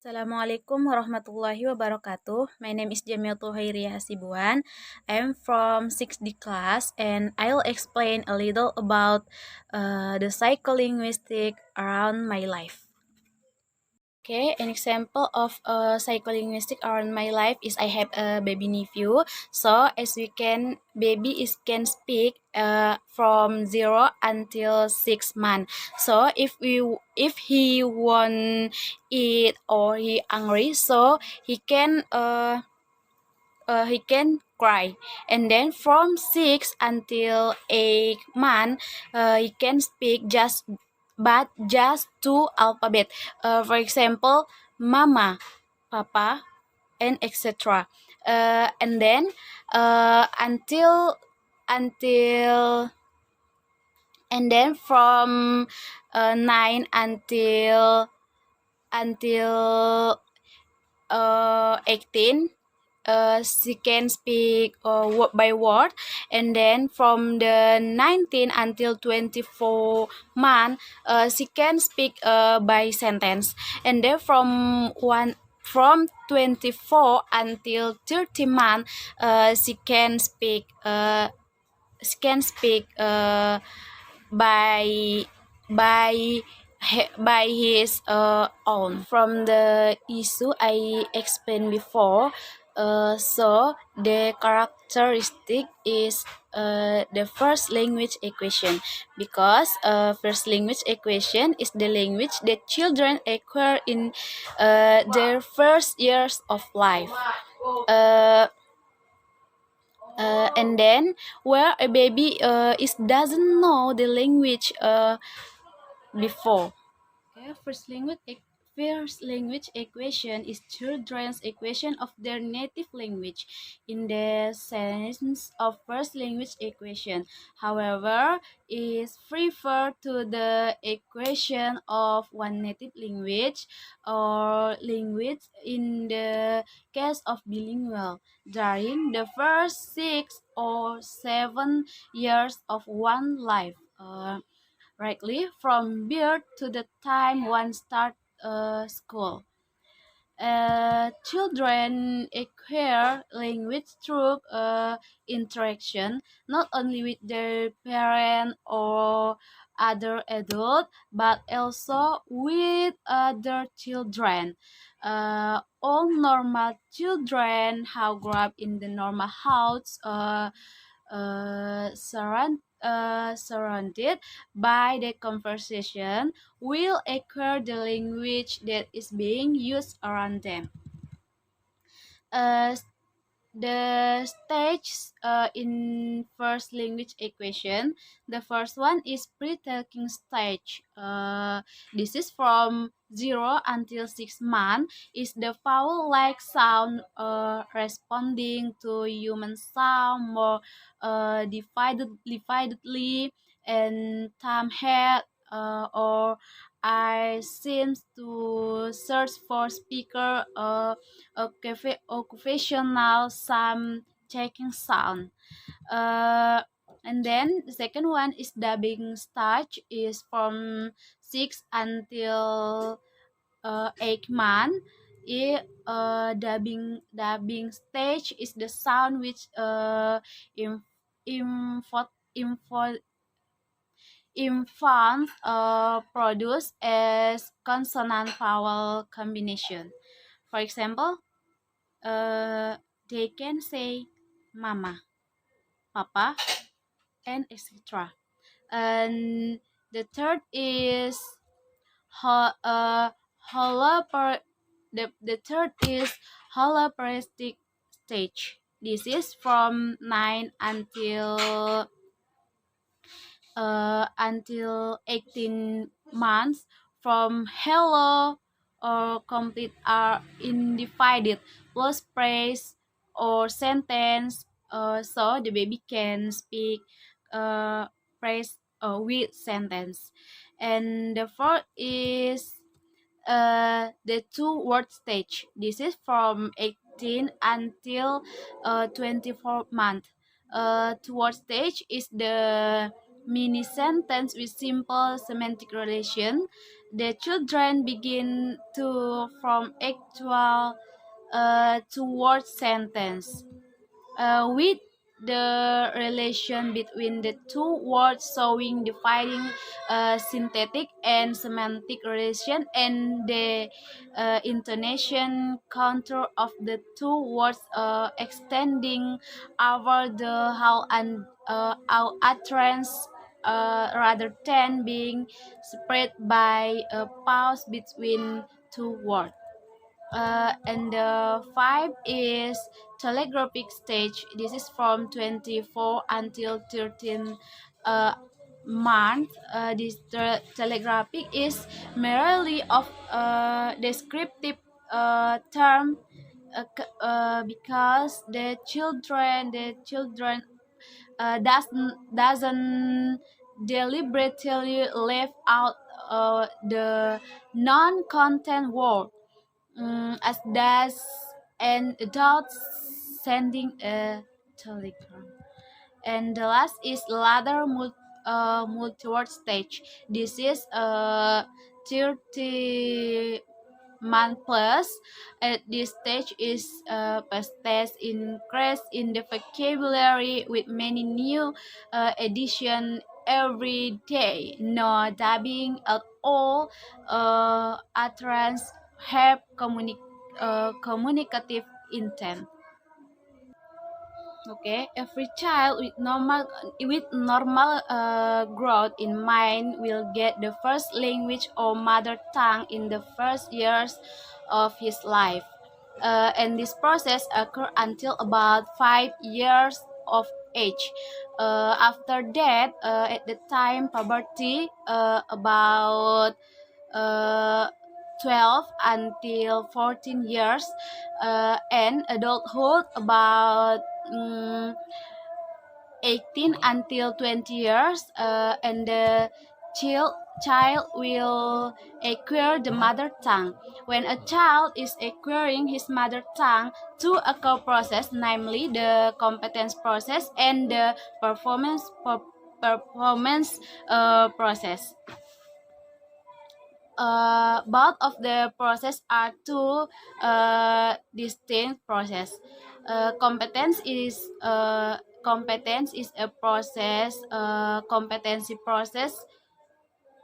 Assalamualaikum warahmatullahi wabarakatuh. My name is Jamiatul Hairiyah Hasibuan. I am from 6D class and I'll explain a little about the psycholinguistic around my life. Okay, an example of psycholinguistic around my life is I have a baby nephew. So as we can, can speak from 0 until 6 months. So if he want eat or he hungry, so he can cry, and then from 6 until 8 months he can speak just two alphabet, for example mama, papa, and etc. And then until until and then from 9 until 18 she can speak word by word, and then from the 19 until 24 month she can speak by sentence, and then from 24 until 30 month she can speak by by by his own. From the issue I explained before, so the characteristic is the first language equation, because first language equation is the language that children acquire in their first years of life. And then where a baby is doesn't know the language before. Okay, first language equation is children's equation of their native language in the sense of first language equation. However, is referred to the equation of one native language or language in the case of bilingual during the first 6 or 7 years of one life. Rightly from birth to the time one start school. Children acquire language through interaction, not only with their parent or other adult, but also with other children. All normal children have grown up in the normal house, surrounded by the conversation, will acquire the language that is being used around them. Uh, the stage in first language equation, the first one is pre-talking stage. This is from 0 until 6 months, is the vowel like sound responding to human sound more dividedly, and thumb head or I seems to search for speaker occupational some checking sound. And then the second one is dubbing stage, is from 6 until 8 months. Dubbing stage is the sound which info, info, infant produce as consonant vowel combination. For example, they can say mama, papa, and etc. And the third is the third is holoperistic stage. This is from 9 until 18 months. From hello or complete are undivided plus phrase or sentence, so the baby can speak phrase with sentence. And the fourth is the two-word stage. This is from 18 until 24 months. Two-word stage is the mini sentence with simple semantic relation. The children begin to form actual two-word sentence with the relation between the two words showing dividing synthetic and semantic relation, and the intonation contour of the two words extending over the how and our utterance rather than being spread by a pause between two words. And the five is telegraphic stage. This is from 24 until 13 month. This telegraphic is merely of descriptive term because the children doesn't deliberately leave out the non-content word, as does an adult sending a telegram. And the last is ladder multi-word stage. This is 30 month plus. At this stage is past increase in the vocabulary with many new addition every day. No dubbing at all. Utterance have communicative intent. Okay, every child with normal growth in mind will get the first language or mother tongue in the first years of his life, and this process occurs until about 5 years of age. After that, at the time puberty, about uh, 12 until 14 years, and adulthood about 18 until 20 years, and the child will acquire the mother tongue. When a child is acquiring his mother tongue, two occur process, namely the competence process and the performance process. Both of the process are two distinct process. Competence is a process, competency process,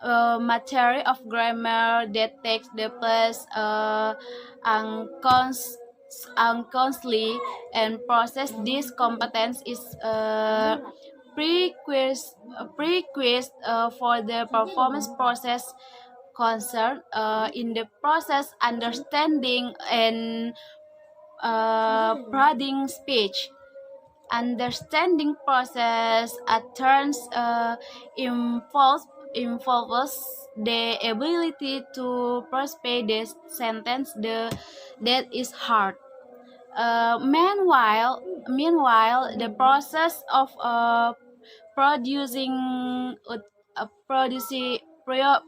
material of grammar that takes the place unconsciously and process. This competence is prerequisite for the performance process concerned in the process understanding and prodding speech. Understanding process turns involves the ability to perceive the sentence that is hard. Meanwhile, the process of producing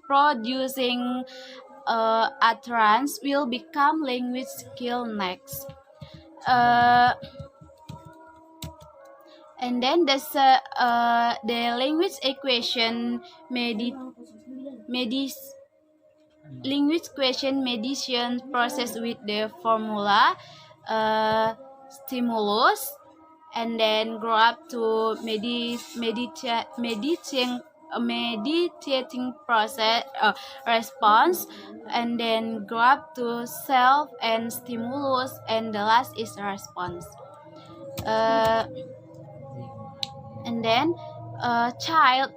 producing utterance will become language skill next. Uh, and then the language equation language question mediation process with the formula stimulus, and then grow up to meditating process response, and then grow up to self and stimulus, and the last is response. And then child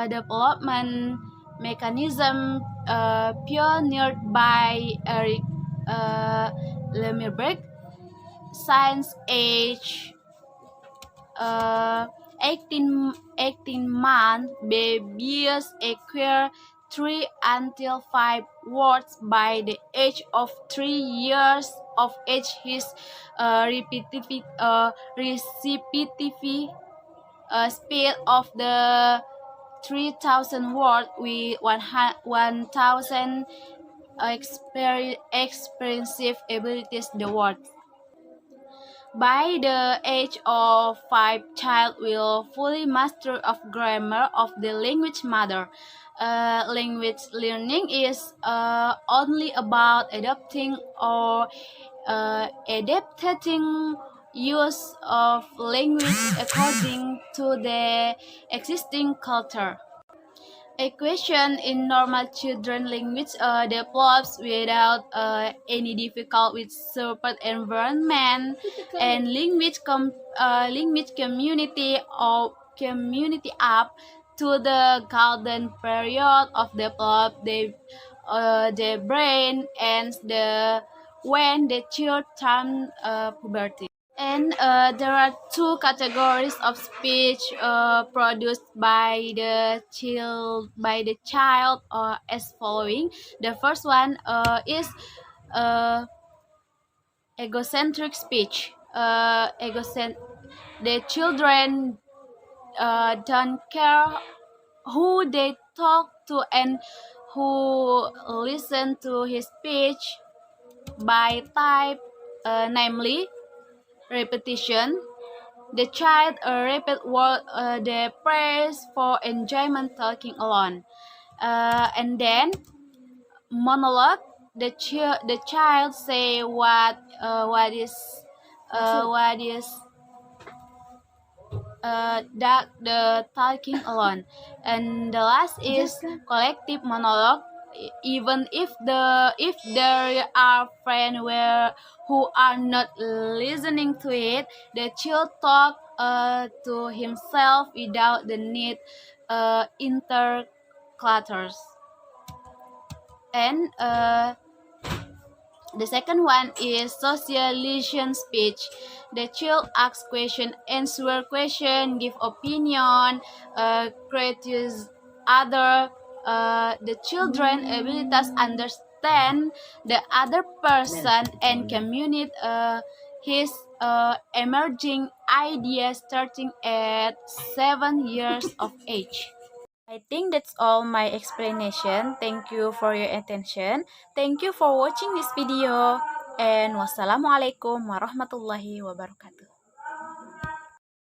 development mechanism pioneered by Eric Lemmerberg, science age 18 month babies acquire 3 until 5 words by the age of 3 years of age. His repetitive speed of the 3,000 word with 1,000 expressive abilities the word. By the age of 5, child will fully master of grammar of the language mother. Language learning is only about adopting or adapting use of language according to the existing culture. A question in normal children language develops without any difficult with support environment and language community up to the golden period of develop the brain and the when the child turn puberty. And there are two categories of speech produced by the child as following. The first one is uh, egocentric speech. The children don't care who they talk to and who listen to his speech by type, namely repetition. The child repeat what they praise for enjoyment talking alone. And then monologue. The child say what is that the talking alone. And the last is collective monologue. Even if there are friends who are not listening to it, the child talk to himself without the need interclaters. And the second one is socialization speech. The child asks question, answer question, give opinion, criticize other. The children abilities understand the other person and communicate his emerging ideas starting at 7 years of age. I think that's all my explanation. Thank you for your attention. Thank you for watching this video. And wassalamualaikum warahmatullahi wabarakatuh.